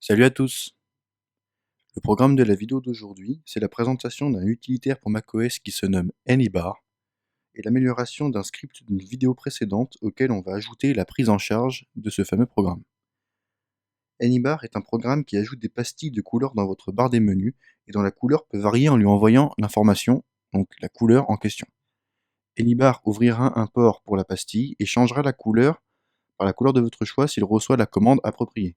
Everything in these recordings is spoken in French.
Salut à tous! Le programme de la vidéo d'aujourd'hui, c'est la présentation d'un utilitaire pour macOS qui se nomme Anybar et l'amélioration d'un script d'une vidéo précédente auquel on va ajouter la prise en charge de ce fameux programme. Anybar est un programme qui ajoute des pastilles de couleurs dans votre barre des menus et dont la couleur peut varier en lui envoyant l'information, donc la couleur en question. Anybar ouvrira un port pour la pastille et changera la couleur par la couleur de votre choix s'il reçoit la commande appropriée.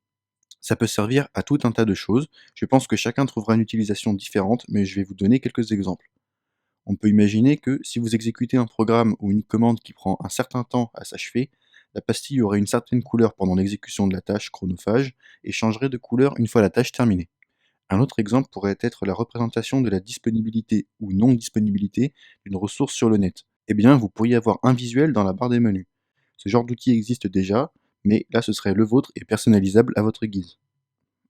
Ça peut servir à tout un tas de choses. Je pense que chacun trouvera une utilisation différente, mais je vais vous donner quelques exemples. On peut imaginer que si vous exécutez un programme ou une commande qui prend un certain temps à s'achever, la pastille aurait une certaine couleur pendant l'exécution de la tâche chronophage et changerait de couleur une fois la tâche terminée. Un autre exemple pourrait être la représentation de la disponibilité ou non-disponibilité d'une ressource sur le net. Eh bien, vous pourriez avoir un visuel dans la barre des menus. Ce genre d'outil existe déjà, mais là ce serait le vôtre et personnalisable à votre guise.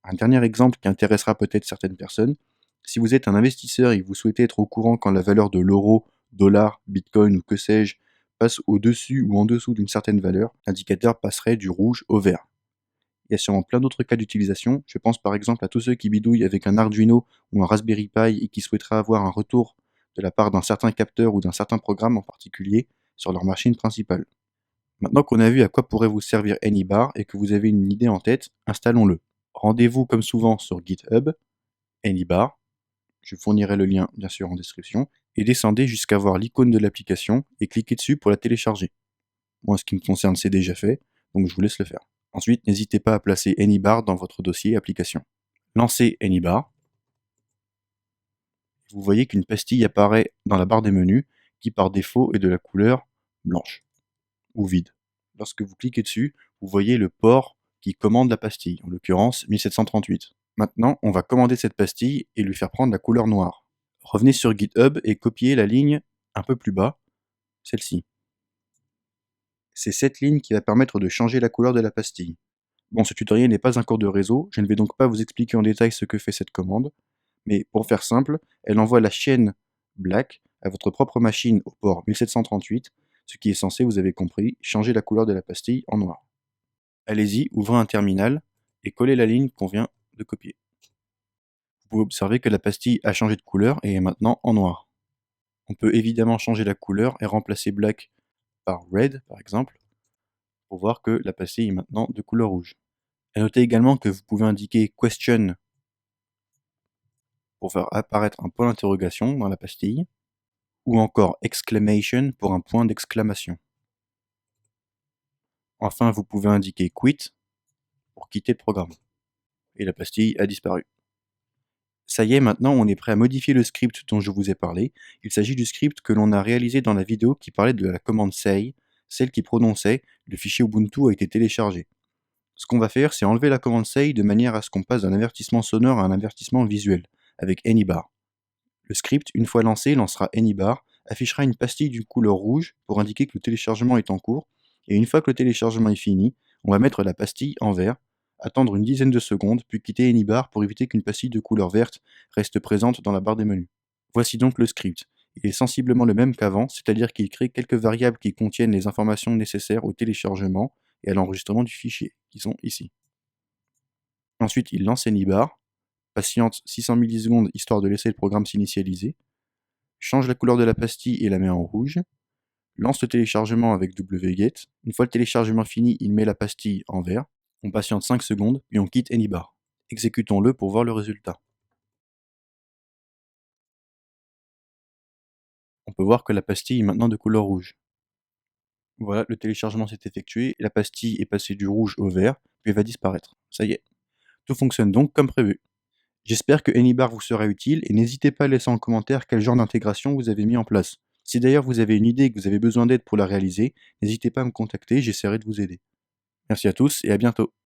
Un dernier exemple qui intéressera peut-être certaines personnes, si vous êtes un investisseur et que vous souhaitez être au courant quand la valeur de l'euro, dollar, bitcoin ou que sais-je passe au-dessus ou en dessous d'une certaine valeur, l'indicateur passerait du rouge au vert. Il y a sûrement plein d'autres cas d'utilisation, je pense par exemple à tous ceux qui bidouillent avec un Arduino ou un Raspberry Pi et qui souhaiteraient avoir un retour de la part d'un certain capteur ou d'un certain programme en particulier sur leur machine principale. Maintenant qu'on a vu à quoi pourrait vous servir Anybar et que vous avez une idée en tête, installons-le. Rendez-vous comme souvent sur GitHub, Anybar, je fournirai le lien bien sûr en description, et descendez jusqu'à voir l'icône de l'application et cliquez dessus pour la télécharger. Moi, ce qui me concerne, c'est déjà fait, donc je vous laisse le faire. Ensuite, n'hésitez pas à placer Anybar dans votre dossier application. Lancez Anybar. Vous voyez qu'une pastille apparaît dans la barre des menus qui par défaut est de la couleur blanche ou vide. Lorsque vous cliquez dessus, vous voyez le port qui commande la pastille, en l'occurrence 1738. Maintenant, on va commander cette pastille et lui faire prendre la couleur noire. Revenez sur GitHub et copiez la ligne un peu plus bas, celle-ci. C'est cette ligne qui va permettre de changer la couleur de la pastille. Bon, ce tutoriel n'est pas un cours de réseau, je ne vais donc pas vous expliquer en détail ce que fait cette commande, mais pour faire simple, elle envoie la chaîne black à votre propre machine au port 1738, ce qui est censé, vous avez compris, changer la couleur de la pastille en noir. Allez-y, ouvrez un terminal et collez la ligne qu'on vient de copier. Vous pouvez observer que la pastille a changé de couleur et est maintenant en noir. On peut évidemment changer la couleur et remplacer black par red par exemple, pour voir que la pastille est maintenant de couleur rouge. À noter également que vous pouvez indiquer question pour faire apparaître un point d'interrogation dans la pastille, ou encore exclamation pour un point d'exclamation. Enfin, vous pouvez indiquer quit pour quitter le programme. Et la pastille a disparu. Ça y est, maintenant on est prêt à modifier le script dont je vous ai parlé. Il s'agit du script que l'on a réalisé dans la vidéo qui parlait de la commande say, celle qui prononçait « le fichier Ubuntu a été téléchargé ». Ce qu'on va faire, c'est enlever la commande say de manière à ce qu'on passe d'un avertissement sonore à un avertissement visuel, avec Anybar. Le script, une fois lancé, lancera Anybar, affichera une pastille d'une couleur rouge pour indiquer que le téléchargement est en cours, et une fois que le téléchargement est fini, on va mettre la pastille en vert, attendre une dizaine de secondes, puis quitter Anybar pour éviter qu'une pastille de couleur verte reste présente dans la barre des menus. Voici donc le script. Il est sensiblement le même qu'avant, c'est-à-dire qu'il crée quelques variables qui contiennent les informations nécessaires au téléchargement et à l'enregistrement du fichier, qui sont ici. Ensuite, il lance Anybar, patiente 600 millisecondes histoire de laisser le programme s'initialiser, change la couleur de la pastille et la met en rouge, lance le téléchargement avec wget, une fois le téléchargement fini, il met la pastille en vert, on patiente 5 secondes, puis on quitte Anybar. Exécutons-le pour voir le résultat. On peut voir que la pastille est maintenant de couleur rouge. Voilà, le téléchargement s'est effectué, la pastille est passée du rouge au vert, puis elle va disparaître. Ça y est. Tout fonctionne donc comme prévu. J'espère que Anybar vous sera utile et n'hésitez pas à laisser en commentaire quel genre d'intégration vous avez mis en place. Si d'ailleurs vous avez une idée et que vous avez besoin d'aide pour la réaliser, n'hésitez pas à me contacter, j'essaierai de vous aider. Merci à tous et à bientôt.